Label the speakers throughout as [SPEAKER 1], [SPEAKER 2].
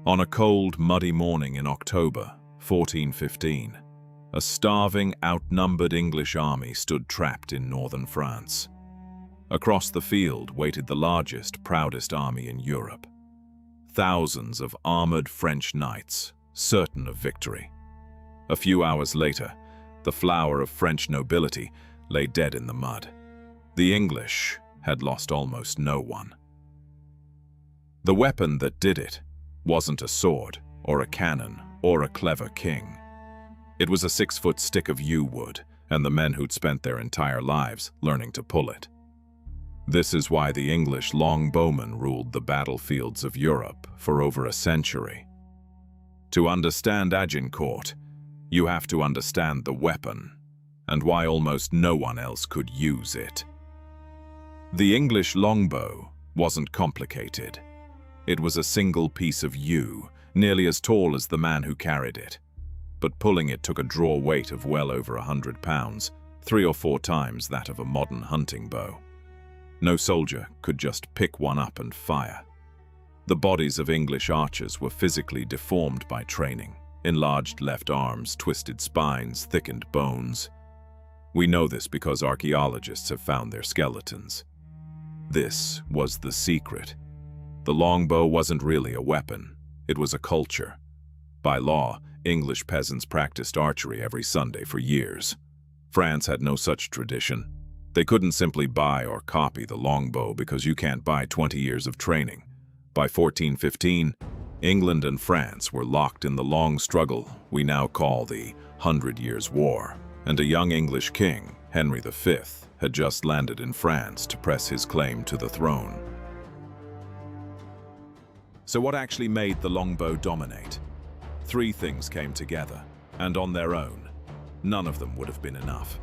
[SPEAKER 1] On a cold, muddy morning in October 1415, a starving, outnumbered English army stood trapped in northern France. Across the field waited the largest, proudest army in Europe. Thousands of armored French knights, certain of victory. A few hours later, the flower of French nobility lay dead in the mud. The English had lost almost no one. The weapon that did it wasn't a sword, or a cannon, or a clever king. It was a 6-foot stick of yew wood, and the men who'd spent their entire lives learning to pull it. This is why the English longbowmen ruled the battlefields of Europe for over a century. To understand Agincourt, you have to understand the weapon, and why almost no one else could use it. The English longbow wasn't complicated. It was a single piece of yew, nearly as tall as the man who carried it. But pulling it took a draw weight of well over 100 pounds, 3 or 4 times that of a modern hunting bow. No soldier could just pick one up and fire. The bodies of English archers were physically deformed by training. Enlarged left arms, twisted spines, thickened bones. We know this because archaeologists have found their skeletons. This was the secret. The longbow wasn't really a weapon, it was a culture. By law, English peasants practiced archery every Sunday for years. France had no such tradition. They couldn't simply buy or copy the longbow because you can't buy 20 years of training. By 1415, England and France were locked in the long struggle we now call the 100 Years' War, and a young English king, Henry V, had just landed in France to press his claim to the throne. So what actually made the longbow dominate? 3 things came together, and on their own, none of them would have been enough.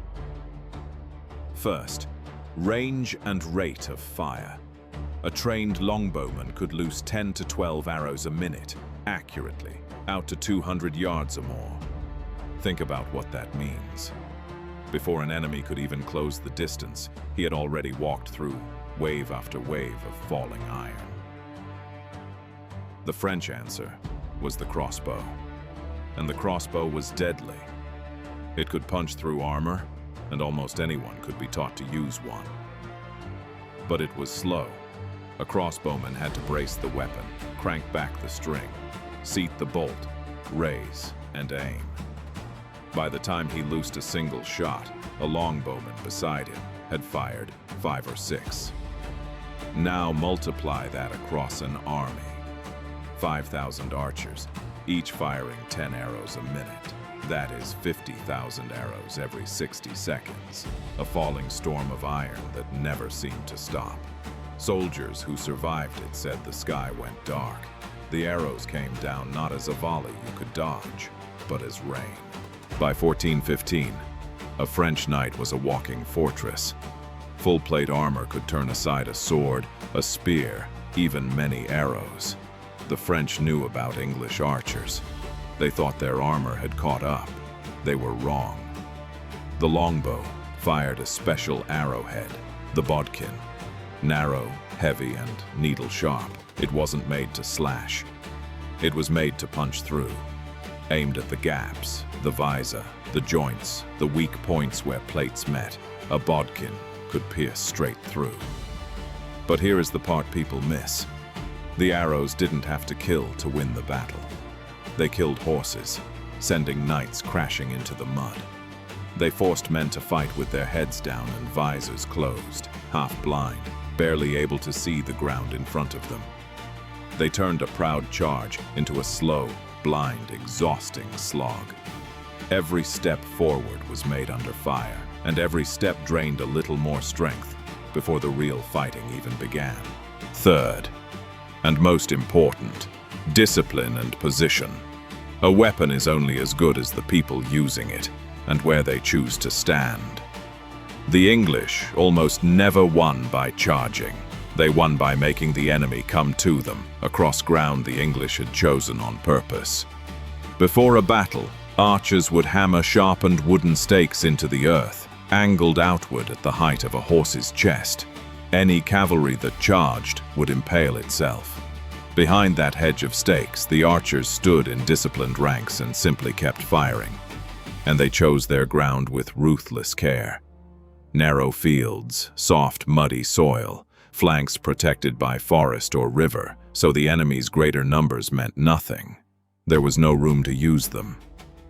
[SPEAKER 1] First, range and rate of fire. A trained longbowman could loose 10 to 12 arrows a minute, accurately, out to 200 yards or more. Think about what that means. Before an enemy could even close the distance, he had already walked through wave after wave of falling iron. The French answer was the crossbow, and the crossbow was deadly. It could punch through armor, and almost anyone could be taught to use one. But it was slow. A crossbowman had to brace the weapon, crank back the string, seat the bolt, raise, and aim. By the time he loosed a single shot, a longbowman beside him had fired 5 or 6. Now multiply that across an army. 5,000 archers, each firing 10 arrows a minute. That is 50,000 arrows every 60 seconds. A falling storm of iron that never seemed to stop. Soldiers who survived it said the sky went dark. The arrows came down not as a volley you could dodge, but as rain. By 1415, a French knight was a walking fortress. Full-plate armor could turn aside a sword, a spear, even many arrows. The French knew about English archers. They thought their armor had caught up. They were wrong. The longbow fired a special arrowhead, the bodkin. Narrow, heavy, and needle-sharp. It wasn't made to slash. It was made to punch through. Aimed at the gaps, the visor, the joints, the weak points where plates met, a bodkin could pierce straight through. But here is the part people miss. The arrows didn't have to kill to win the battle. They killed horses, sending knights crashing into the mud. They forced men to fight with their heads down and visors closed, half blind, barely able to see the ground in front of them. They turned a proud charge into a slow, blind, exhausting slog. Every step forward was made under fire, and every step drained a little more strength before the real fighting even began. Third, and most important, discipline and position. A weapon is only as good as the people using it, and where they choose to stand. The English almost never won by charging. They won by making the enemy come to them, across ground the English had chosen on purpose. Before a battle, archers would hammer sharpened wooden stakes into the earth, angled outward at the height of a horse's chest. Any cavalry that charged would impale itself. Behind that hedge of stakes, the archers stood in disciplined ranks and simply kept firing. And they chose their ground with ruthless care. Narrow fields, soft, muddy soil, flanks protected by forest or river, so the enemy's greater numbers meant nothing. There was no room to use them.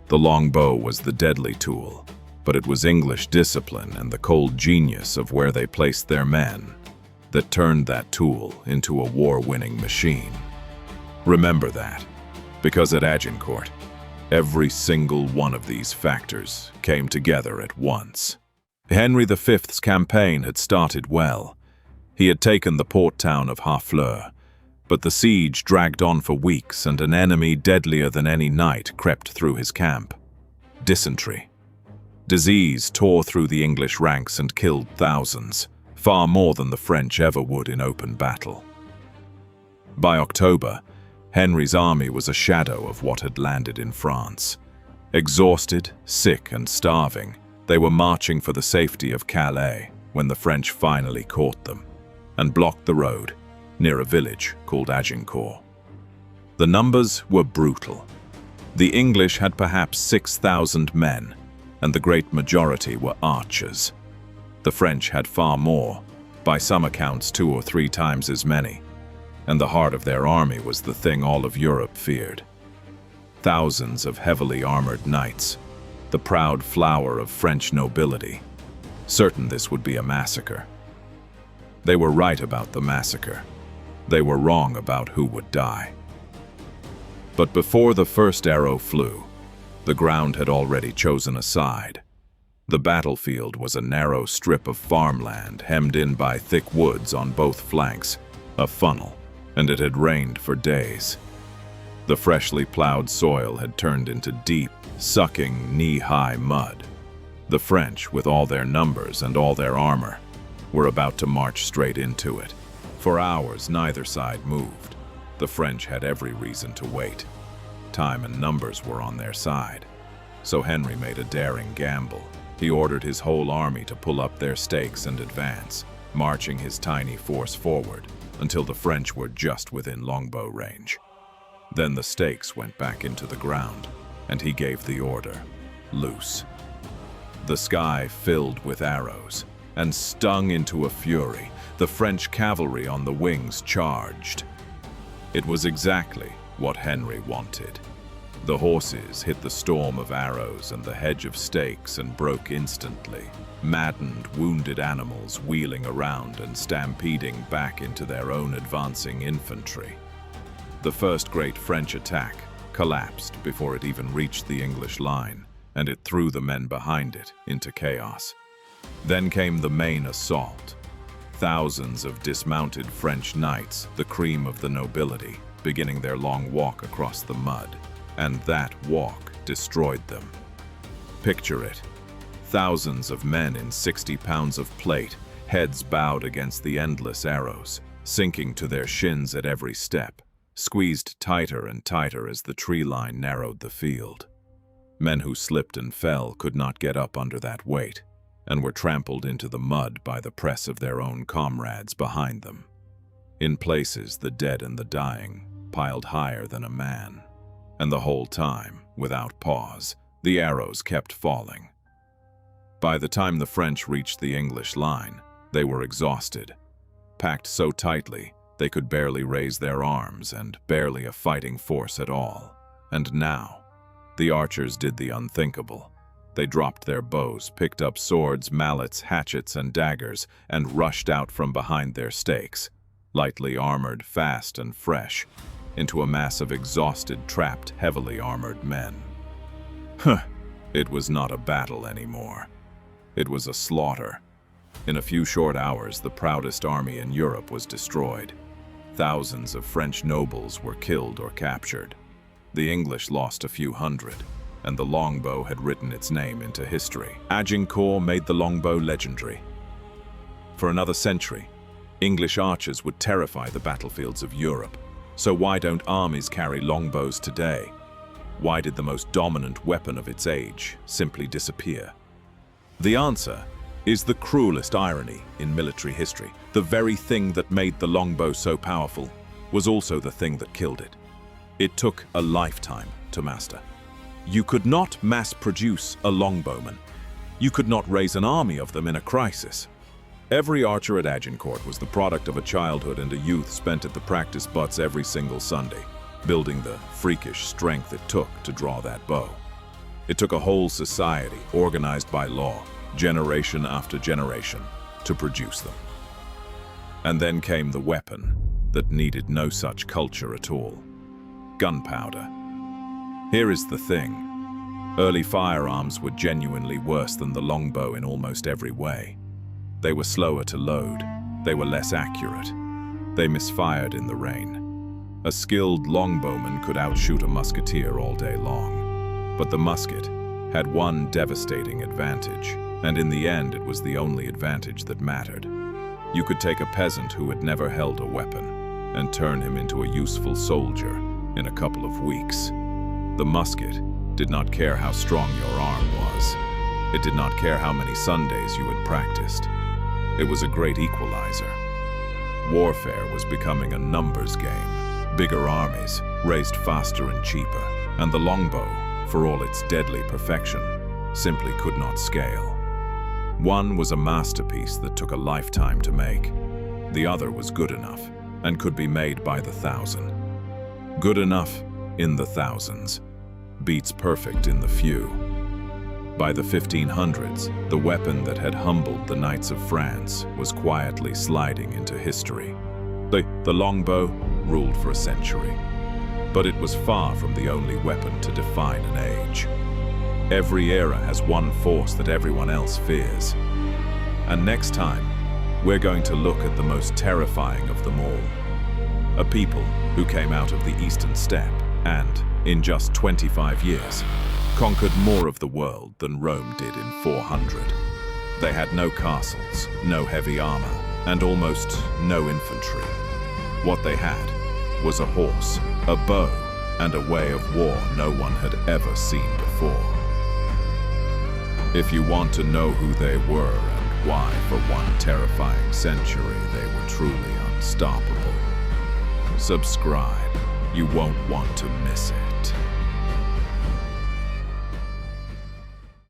[SPEAKER 1] The longbow was the deadly tool, but it was English discipline and the cold genius of where they placed their men that turned that tool into a war-winning machine. Remember that, because at Agincourt, every single one of these factors came together at once. Henry V's campaign had started well. He had taken the port town of Harfleur, but the siege dragged on for weeks and an enemy deadlier than any knight crept through his camp. Dysentery. Disease tore through the English ranks and killed thousands, far more than the French ever would in open battle. By October, Henry's army was a shadow of what had landed in France. Exhausted, sick, and starving, they were marching for the safety of Calais when the French finally caught them and blocked the road near a village called Agincourt. The numbers were brutal. The English had perhaps 6,000 men, and the great majority were archers. The French had far more, by some accounts 2 or 3 times as many, and the heart of their army was the thing all of Europe feared. Thousands of heavily armored knights, the proud flower of French nobility, certain this would be a massacre. They were right about the massacre. They were wrong about who would die. But before the first arrow flew, the ground had already chosen a side. The battlefield was a narrow strip of farmland hemmed in by thick woods on both flanks, a funnel, and it had rained for days. The freshly plowed soil had turned into deep, sucking, knee-high mud. The French, with all their numbers and all their armor, were about to march straight into it. For hours, neither side moved. The French had every reason to wait. Time and numbers were on their side. So Henry made a daring gamble. He ordered his whole army to pull up their stakes and advance, marching his tiny force forward until the French were just within longbow range. Then the stakes went back into the ground, and he gave the order, loose. The sky filled with arrows, and stung into a fury, the French cavalry on the wings charged. It was exactly what Henry wanted. The horses hit the storm of arrows and the hedge of stakes and broke instantly, maddened, wounded animals wheeling around and stampeding back into their own advancing infantry. The first great French attack collapsed before it even reached the English line, and it threw the men behind it into chaos. Then came the main assault. Thousands of dismounted French knights, the cream of the nobility, beginning their long walk across the mud. And that walk destroyed them. Picture it. Thousands of men in 60 pounds of plate, heads bowed against the endless arrows, sinking to their shins at every step, squeezed tighter and tighter as the tree line narrowed the field. Men who slipped and fell could not get up under that weight, and were trampled into the mud by the press of their own comrades behind them. In places, the dead and the dying piled higher than a man. And the whole time, without pause, the arrows kept falling. By the time the French reached the English line, they were exhausted, packed so tightly they could barely raise their arms and barely a fighting force at all. And now, the archers did the unthinkable. They dropped their bows, picked up swords, mallets, hatchets, and daggers, and rushed out from behind their stakes, lightly armored, fast and fresh, into a mass of exhausted, trapped, heavily armored men. It was not a battle anymore. It was a slaughter. In a few short hours, the proudest army in Europe was destroyed. Thousands of French nobles were killed or captured. The English lost a few hundred, and the longbow had written its name into history. Agincourt made the longbow legendary. For another century, English archers would terrify the battlefields of Europe. So why don't armies carry longbows today? Why did the most dominant weapon of its age simply disappear? The answer is the cruelest irony in military history. The very thing that made the longbow so powerful was also the thing that killed it. It took a lifetime to master. You could not mass-produce a longbowman. You could not raise an army of them in a crisis. Every archer at Agincourt was the product of a childhood and a youth spent at the practice butts every single Sunday, building the freakish strength it took to draw that bow. It took a whole society, organized by law, generation after generation, to produce them. And then came the weapon that needed no such culture at all: gunpowder. Here is the thing. Early firearms were genuinely worse than the longbow in almost every way. They were slower to load. They were less accurate. They misfired in the rain. A skilled longbowman could outshoot a musketeer all day long. But the musket had one devastating advantage, and in the end it was the only advantage that mattered. You could take a peasant who had never held a weapon and turn him into a useful soldier in a couple of weeks. The musket did not care how strong your arm was. It did not care how many Sundays you had practiced. It was a great equalizer. Warfare was becoming a numbers game. Bigger armies, raised faster and cheaper, and the longbow, for all its deadly perfection, simply could not scale. One was a masterpiece that took a lifetime to make. The other was good enough and could be made by the thousand. Good enough in the thousands beats perfect in the few. By the 1500s, the weapon that had humbled the knights of France was quietly sliding into history. The longbow ruled for a century, but it was far from the only weapon to define an age. Every era has one force that everyone else fears. And next time, we're going to look at the most terrifying of them all. A people who came out of the Eastern Steppe and, in just 25 years, conquered more of the world than Rome did in 400. They had no castles, no heavy armor, and almost no infantry. What they had was a horse, a bow, and a way of war no one had ever seen before. If you want to know who they were and why for one terrifying century they were truly unstoppable, subscribe. You won't want to miss it.